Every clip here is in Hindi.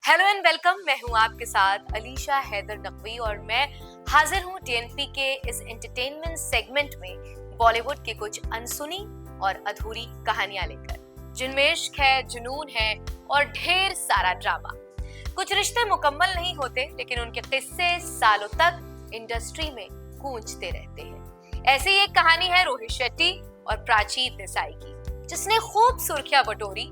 Hello and welcome. मैं हूं आपके साथ अलीशा हैदर नकवी और मैं हाजिर हूं टीएनपी के इस एंटरटेनमेंट सेगमेंट में बॉलीवुड की कुछ अनसुनी और अधूरी कहानियां लेकर, जिनमें इश्क है, जुनून है और ढेर सारा ड्रामा। कुछ रिश्ते मुकम्मल नहीं होते, लेकिन उनके किस्से सालों तक इंडस्ट्री में गूंजते रहते हैं। ऐसी एक कहानी है रोहित शेट्टी और प्राची देसाई की, जिसने खूब सुर्खियां बटोरी।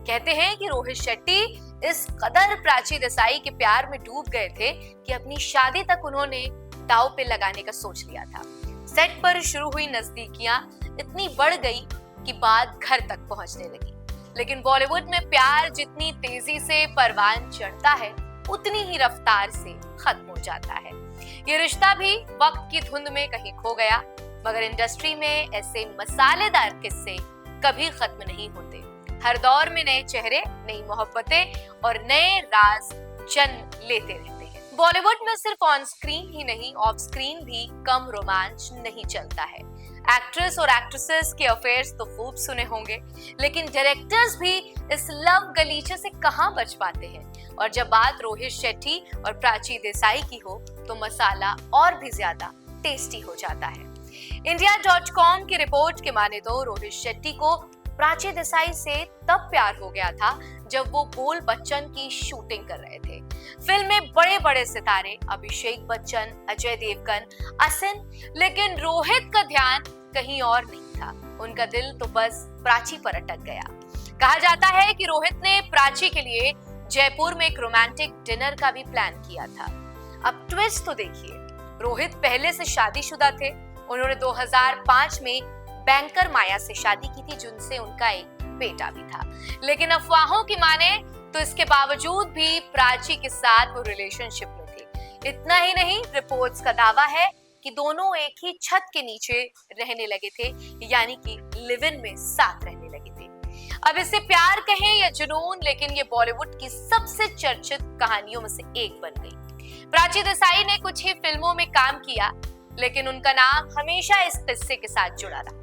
कहते हैं कि रोहित शेट्टी इस कदर प्राची देसाई के प्यार में डूब गए थे कि अपनी शादी तक उन्होंने दांव पे लगाने का सोच लिया था। सेट पर शुरू हुई नजदीकियां इतनी बढ़ गई कि बात घर तक पहुंचने लगी। लेकिन बॉलीवुड में प्यार जितनी तेजी से परवान चढ़ता है, उतनी ही रफ्तार से खत्म हो जाता है। ये रिश्ता भी वक्त की धुंध में कहीं खो गया, मगर इंडस्ट्री में ऐसे मसालेदार किस्से कभी खत्म नहीं होते। हर दौर में नए चेहरे, नई मोहब्बतें और नए राज जन्म लेते रहते हैं। बॉलीवुड में सिर्फ ऑन स्क्रीन ही नहीं, ऑफ स्क्रीन भी कम रोमांच नहीं चलता है। एक्ट्रेस और एक्ट्रेसेस के अफेयर्स तो खूब सुने होंगे, लेकिन डायरेक्टर्स भी इस लव गलीचे से कहां बच पाते हैं। और जब बात रोहित शेट्टी और प्राची देसाई की हो, तो मसाला और भी ज्यादा टेस्टी हो जाता है। India.com की रिपोर्ट के माने तो रोहित शेट्टी को प्राची देसाई से तब प्यार हो गया था जब वो बोल बच्चन की शूटिंग कर रहे थे। फिल्म में बड़े बड़े सितारे अभिषेक बच्चन, अजय देवगन, असिन, लेकिन रोहित का ध्यान कहीं और नहीं था। उनका दिल तो बस प्राची पर अटक गया। कहा जाता है कि रोहित ने प्राची के लिए जयपुर में एक रोमांटिक डिनर का भी प्लान किया था। अब ट्विस्ट तो देखिए, रोहित पहले से शादीशुदा थे। उन्होंने 2005 में बैंकर माया से शादी की थी, जिनसे उनका एक बेटा भी था। लेकिन अफवाहों की माने तो इसके बावजूद भी प्राची के साथ वो रिलेशनशिप में थे। इतना ही नहीं, रिपोर्ट्स का दावा है कि दोनों एक ही छत के नीचे रहने लगे थे, यानी कि लिव इन में साथ रहने लगे थे। अब इसे प्यार कहें या जुनून, लेकिन ये बॉलीवुड की सबसे चर्चित कहानियों में से एक बन गई। प्राची देसाई ने कुछ ही फिल्मों में काम किया, लेकिन उनका नाम हमेशा इस किस्से के साथ जुड़ा रहा।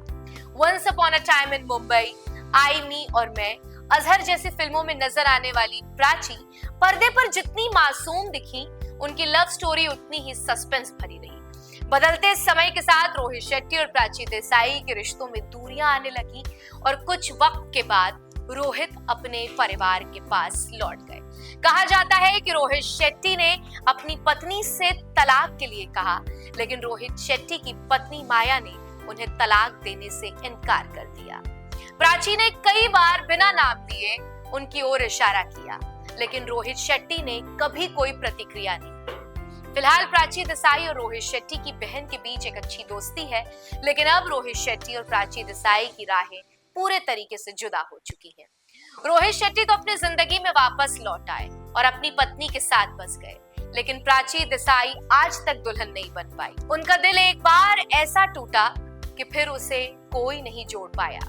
Once upon a time in Mumbai, I me और मैं, अजहर जैसी फिल्मों में नजर आने वाली प्राची पर्दे पर जितनी मासूम दिखी, उनकी लव स्टोरी उतनी ही सस्पेंस भरी रही। बदलते समय के साथ रोहित शेट्टी और प्राची देसाई के रिश्तों में दूरियां आने लगी और कुछ वक्त के बाद रोहित अपने परिवार के पास लौट गए। कहा जाता है कि रोहित शेट्टी ने अपनी पत्नी से तलाक के लिए कहा, लेकिन रोहित शेट्टी की पत्नी माया ने उन्हें तलाक देने से इनकार कर दिया। प्राची ने कई बार बिना नाम लिए उनकी ओर इशारा किया, लेकिन रोहित शेट्टी ने कभी कोई प्रतिक्रिया नहीं दी। फिलहाल प्राची देसाई और रोहित शेट्टी की बहन के बीच एक अच्छी दोस्ती है, लेकिन अब रोहित शेट्टी और प्राची देसाई की राहें पूरे तरीके से जुदा हो चुकी हैं। रोहित शेट्टी तो अपनी जिंदगी में वापस लौट आए और अपनी पत्नी के साथ बस गए, लेकिन प्राची देसाई आज तक दुल्हन नहीं बन पाई। उनका दिल एक बार ऐसा टूटा कि फिर उसे कोई नहीं जोड़ पाया।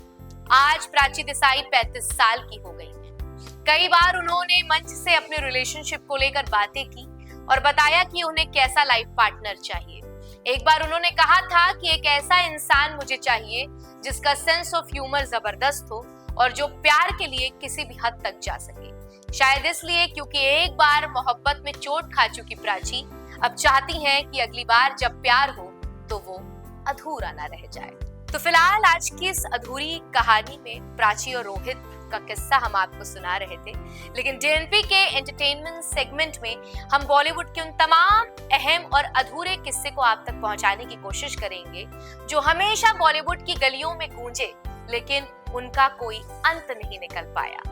आज प्राची देसाई 35 साल की हो गई हैं। कई बार उन्होंने मंच से अपने रिलेशनशिप को लेकर बातें की और बताया कि उन्हें कैसा लाइफ पार्टनर चाहिए। एक बार उन्होंने कहा था कि एक ऐसा इंसान मुझे चाहिए जिसका सेंस ऑफ ह्यूमर जबरदस्त हो और जो प्यार के लिए किसी भी हद तक जा सके। शायद इसलिए क्योंकि एक बार मोहब्बत में चोट खा चुकी प्राची अब चाहती हैं कि अगली बार जब प्यार हो तो वो अधूरा ना रह जाए। तो फिलहाल आज की इस अधूरी कहानी में प्राची और रोहित का किस्सा हम आपको सुना रहे थे, लेकिन डीएनपी के एंटरटेनमेंट सेगमेंट में हम बॉलीवुड के उन तमाम अहम और अधूरे किस्से को आप तक पहुंचाने की कोशिश करेंगे जो हमेशा बॉलीवुड की गलियों में गूंजे, लेकिन उनका कोई अंत नहीं निकल पाया।